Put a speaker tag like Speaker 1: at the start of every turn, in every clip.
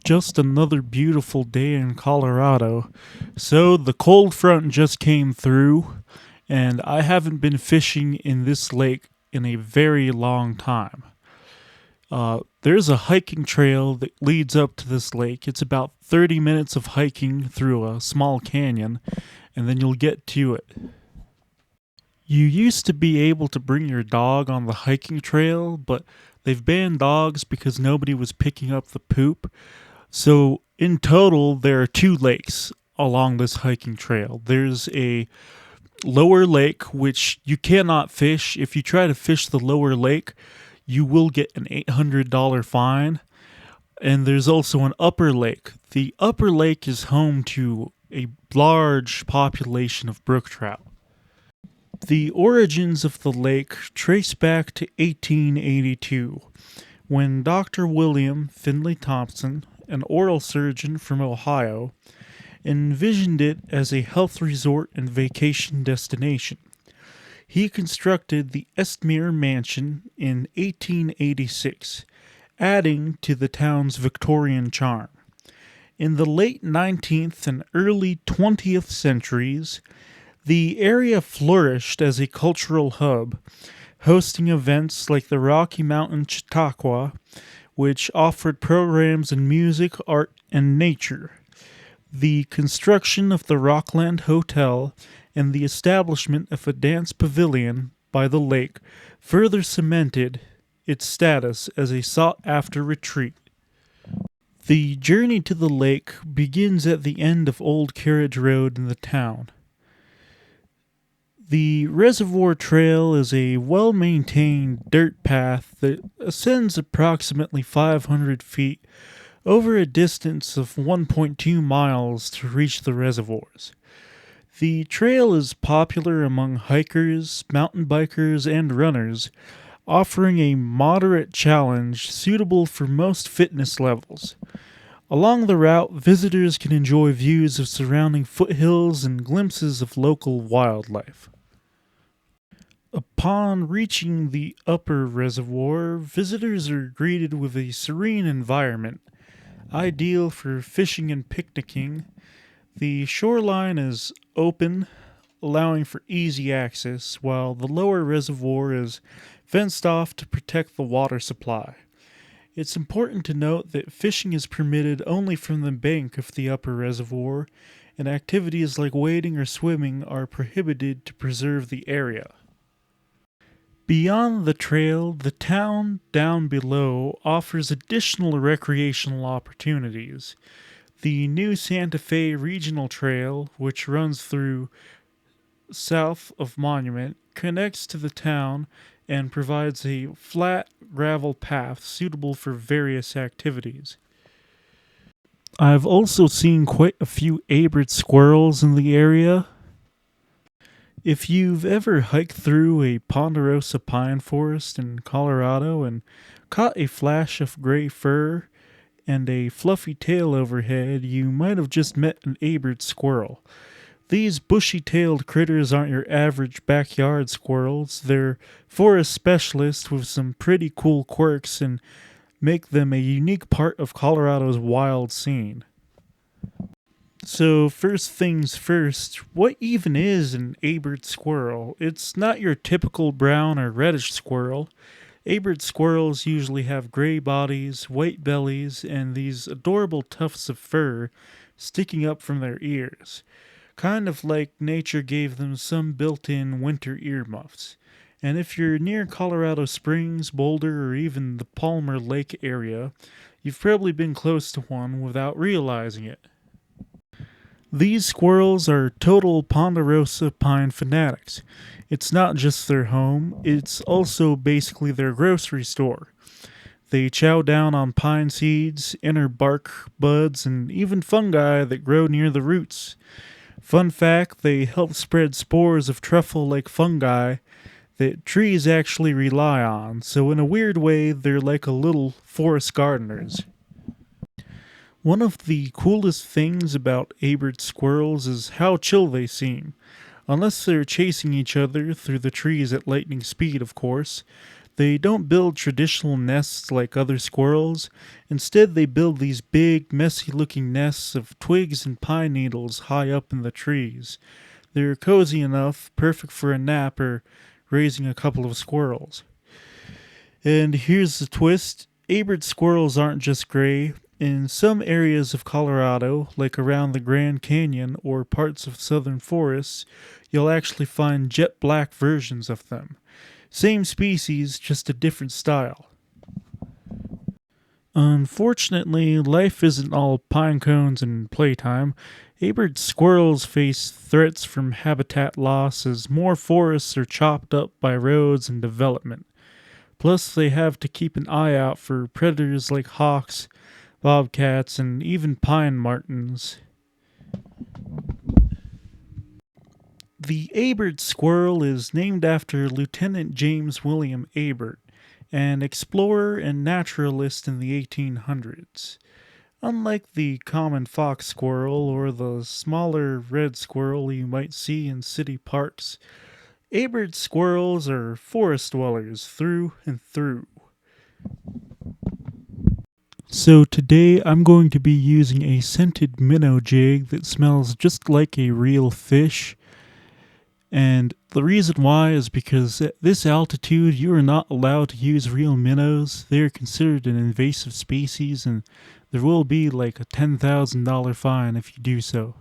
Speaker 1: Just another beautiful day in Colorado. So the cold front just came through, and I haven't been fishing in this lake in a very long time. There's a hiking trail that leads up to this lake. It's about 30 minutes of hiking through a small canyon, and then you'll get to it. You used to be able to bring your dog on the hiking trail, but they've banned dogs because nobody was picking up the poop. So, in total, there are two lakes along this hiking trail. There's a lower lake, which you cannot fish. If you try to fish the lower lake, you will get an $800 fine. And there's also an upper lake. The upper lake is home to a large population of brook trout. The origins of the lake trace back to 1882, when Dr. William Finley Thompson, an oral surgeon from Ohio, envisioned it as a health resort and vacation destination. He constructed the Estmere Mansion in 1886, adding to the town's Victorian charm. In the late 19th and early 20th centuries, the area flourished as a cultural hub, hosting events like the Rocky Mountain Chautauqua, which offered programs in music, art, and nature. The construction of the Rockland Hotel and the establishment of a dance pavilion by the lake further cemented its status as a sought-after retreat. The journey to the lake begins at the end of Old Carriage Road in the town. The Reservoir Trail is a well-maintained dirt path that ascends approximately 500 feet over a distance of 1.2 miles to reach the reservoirs. The trail is popular among hikers, mountain bikers, and runners, offering a moderate challenge suitable for most fitness levels. Along the route, visitors can enjoy views of surrounding foothills and glimpses of local wildlife. Upon reaching the upper reservoir, visitors are greeted with a serene environment, ideal for fishing and picnicking. The shoreline is open, allowing for easy access, while the lower reservoir is fenced off to protect the water supply. It's important to note that fishing is permitted only from the bank of the upper reservoir, and activities like wading or swimming are prohibited to preserve the area. Beyond the trail, the town down below offers additional recreational opportunities. The new Santa Fe Regional Trail, which runs through south of Monument, connects to the town and provides a flat gravel path suitable for various activities. I've also seen quite a few Abert squirrels in the area. If you've ever hiked through a ponderosa pine forest in Colorado and caught a flash of gray fur and a fluffy tail overhead, you might have just met an Abert squirrel. These bushy-tailed critters aren't your average backyard squirrels. They're forest specialists with some pretty cool quirks and make them a unique part of Colorado's wild scene. So, first things first, what even is an Abert squirrel? It's not your typical brown or reddish squirrel. Abert squirrels usually have gray bodies, white bellies, and these adorable tufts of fur sticking up from their ears. Kind of like nature gave them some built-in winter earmuffs. And if you're near Colorado Springs, Boulder, or even the Palmer Lake area, you've probably been close to one without realizing it. These squirrels are total ponderosa pine fanatics. It's not just their home, it's also basically their grocery store. They chow down on pine seeds, inner bark buds, and even fungi that grow near the roots. Fun fact, they help spread spores of truffle-like fungi that trees actually rely on, so in a weird way, they're like a little forest gardeners. One of the coolest things about Abert squirrels is how chill they seem. Unless they're chasing each other through the trees at lightning speed, of course. They don't build traditional nests like other squirrels. Instead, they build these big, messy looking nests of twigs and pine needles high up in the trees. They're cozy enough, perfect for a nap or raising a couple of squirrels. And here's the twist: Abert squirrels aren't just gray. In some areas of Colorado, like around the Grand Canyon or parts of southern forests, you'll actually find jet black versions of them. Same species, just a different style. Unfortunately, life isn't all pine cones and playtime. Abert squirrels face threats from habitat loss as more forests are chopped up by roads and development. Plus, they have to keep an eye out for predators like hawks, bobcats, and even pine martens. The Abert squirrel is named after Lieutenant James William Abert, an explorer and naturalist in the 1800s. Unlike the common fox squirrel or the smaller red squirrel you might see in city parks, Abert squirrels are forest dwellers through and through. So today I'm going to be using a scented minnow jig that smells just like a real fish. And the reason why is because at this altitude you are not allowed to use real minnows. They are considered an invasive species and there will be like a $10,000 fine if you do so.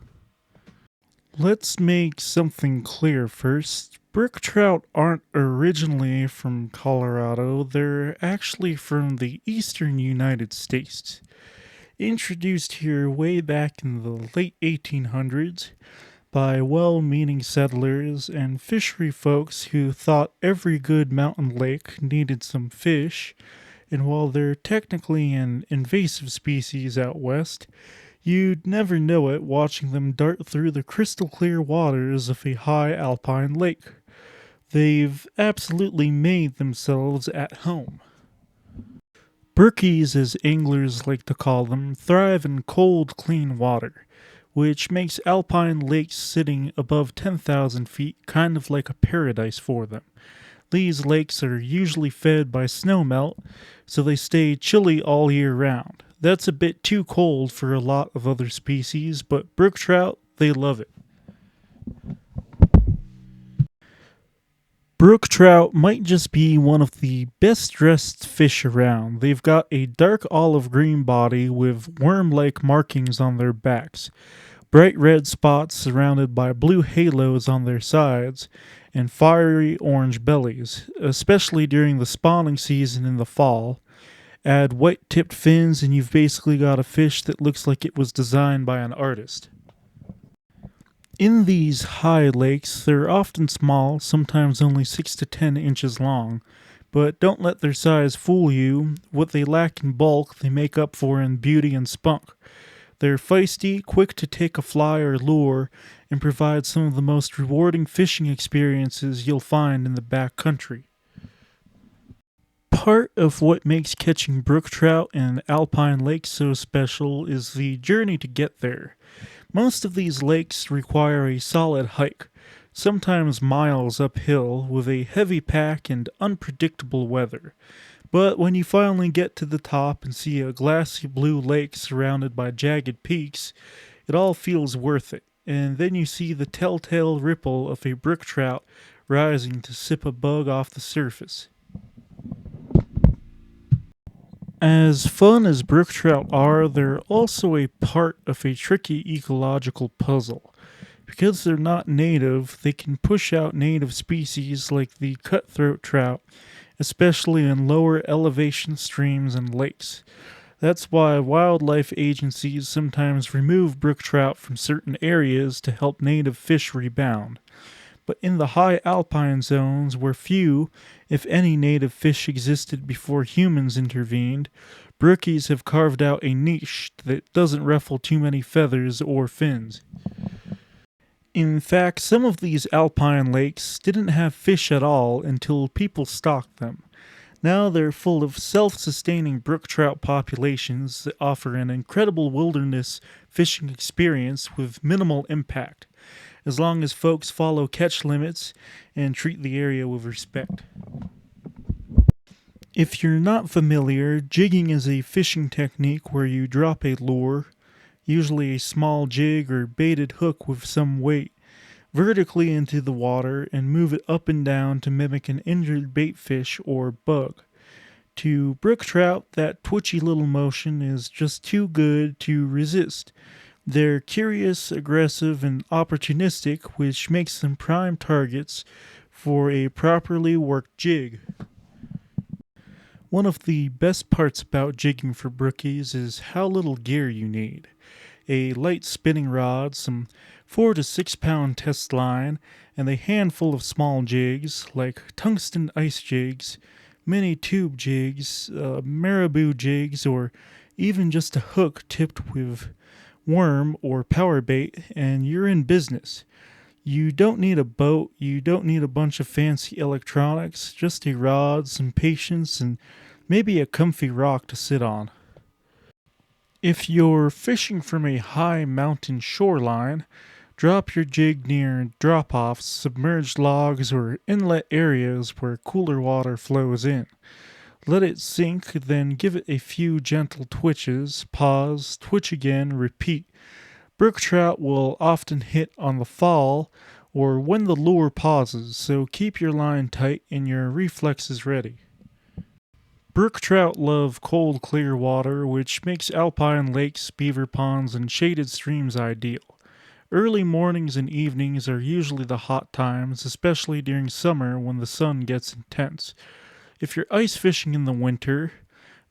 Speaker 1: Let's make something clear first. Brook trout aren't originally from Colorado. They're actually from the eastern United States. Introduced here way back in the late 1800s by well-meaning settlers and fishery folks who thought every good mountain lake needed some fish, and while they're technically an invasive species out west, you'd never know it watching them dart through the crystal clear waters of a high alpine lake. They've absolutely made themselves at home. Brookies, as anglers like to call them, thrive in cold, clean water, which makes alpine lakes sitting above 10,000 feet kind of like a paradise for them. These lakes are usually fed by snowmelt, so they stay chilly all year round. That's a bit too cold for a lot of other species, but brook trout, they love it. Brook trout might just be one of the best dressed fish around. They've got a dark olive green body with worm-like markings on their backs, bright red spots surrounded by blue halos on their sides, and fiery orange bellies, especially during the spawning season in the fall. Add white-tipped fins and you've basically got a fish that looks like it was designed by an artist. In these high lakes, they're often small, sometimes only 6 to 10 inches long, but don't let their size fool you. What they lack in bulk, they make up for in beauty and spunk. They're feisty, quick to take a fly or lure, and provide some of the most rewarding fishing experiences you'll find in the back country. Part of what makes catching brook trout in alpine lakes so special is the journey to get there. Most of these lakes require a solid hike, sometimes miles uphill, with a heavy pack and unpredictable weather. But when you finally get to the top and see a glassy blue lake surrounded by jagged peaks, it all feels worth it. And then you see the telltale ripple of a brook trout rising to sip a bug off the surface. As fun as brook trout are, they're also a part of a tricky ecological puzzle. Because they're not native, they can push out native species like the cutthroat trout, especially in lower elevation streams and lakes. That's why wildlife agencies sometimes remove brook trout from certain areas to help native fish rebound. But in the high alpine zones where few, if any, native fish existed before humans intervened, brookies have carved out a niche that doesn't ruffle too many feathers or fins. In fact, some of these alpine lakes didn't have fish at all until people stocked them. Now they're full of self-sustaining brook trout populations that offer an incredible wilderness fishing experience with minimal impact, as long as folks follow catch limits and treat the area with respect. If you're not familiar, jigging is a fishing technique where you drop a lure, usually a small jig or baited hook with some weight, vertically into the water and move it up and down to mimic an injured bait fish or bug. To brook trout, that twitchy little motion is just too good to resist. They're curious, aggressive, and opportunistic, which makes them prime targets for a properly worked jig. One of the best parts about jigging for brookies is how little gear you need. A light spinning rod, some 4 to 6 pound test line, and a handful of small jigs like tungsten ice jigs, mini tube jigs, marabou jigs, or even just a hook tipped with worm or power bait, and you're in business. You don't need a boat, you don't need a bunch of fancy electronics, just a rod, some patience, and maybe a comfy rock to sit on. If you're fishing from a high mountain shoreline, drop your jig near drop offs, submerged logs, or inlet areas where cooler water flows in. Let it sink, then give it a few gentle twitches, pause, twitch again, repeat. Brook trout will often hit on the fall or when the lure pauses, so keep your line tight and your reflexes ready. Brook trout love cold, clear water, which makes alpine lakes, beaver ponds, and shaded streams ideal. Early mornings and evenings are usually the hot times, especially during summer when the sun gets intense. If you're ice fishing in the winter,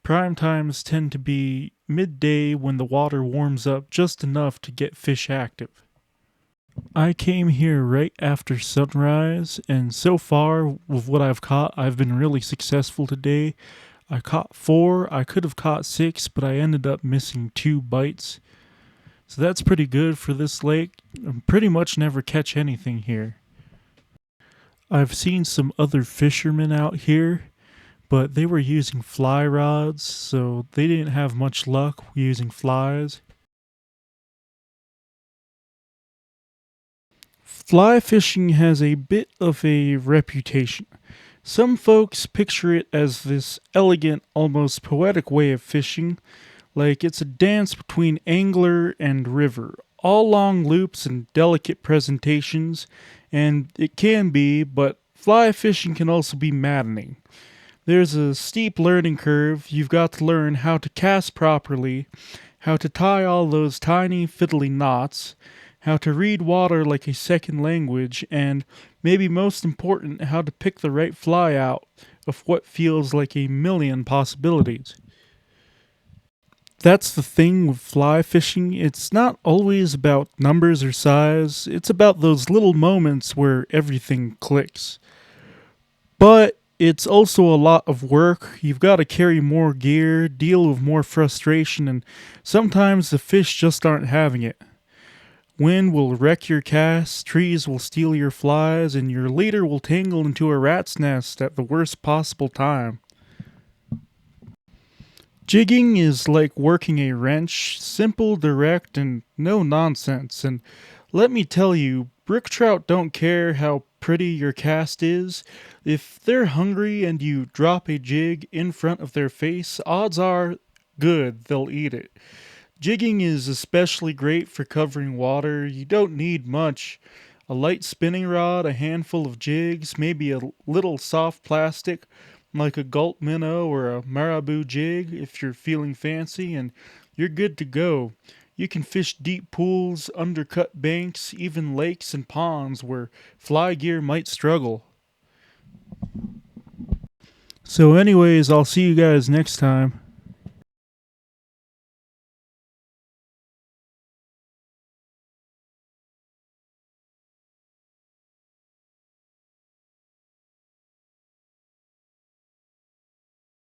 Speaker 1: prime times tend to be midday when the water warms up just enough to get fish active. I came here right after sunrise, and so far, with what I've caught, I've been really successful today. I caught 4, I could have caught 6, but I ended up missing 2 bites. So that's pretty good for this lake. I pretty much never catch anything here. I've seen some other fishermen out here, but they were using fly rods, so they didn't have much luck using flies. Fly fishing has a bit of a reputation. Some folks picture it as this elegant, almost poetic way of fishing, like it's a dance between angler and river, all long loops and delicate presentations, and it can be, but fly fishing can also be maddening. There's a steep learning curve. You've got to learn how to cast properly, how to tie all those tiny fiddly knots, how to read water like a second language, and maybe most important, how to pick the right fly out of what feels like a million possibilities. That's the thing with fly fishing. It's not always about numbers or size, it's about those little moments where everything clicks. But it's also a lot of work. You've got to carry more gear, deal with more frustration, and sometimes the fish just aren't having it. Wind will wreck your casts, trees will steal your flies, and your leader will tangle into a rat's nest at the worst possible time. Jigging is like working a wrench, simple, direct, and no nonsense. And let me tell you, brook trout don't care how pretty your cast is. If they're hungry and you drop a jig in front of their face, odds are good they'll eat it. Jigging is especially great for covering water. You don't need much. A light spinning rod, a handful of jigs, maybe a little soft plastic like a gulp minnow or a marabou jig if you're feeling fancy, and you're good to go. You can fish deep pools, undercut banks, even lakes and ponds where fly gear might struggle. So anyways, I'll see you guys next time.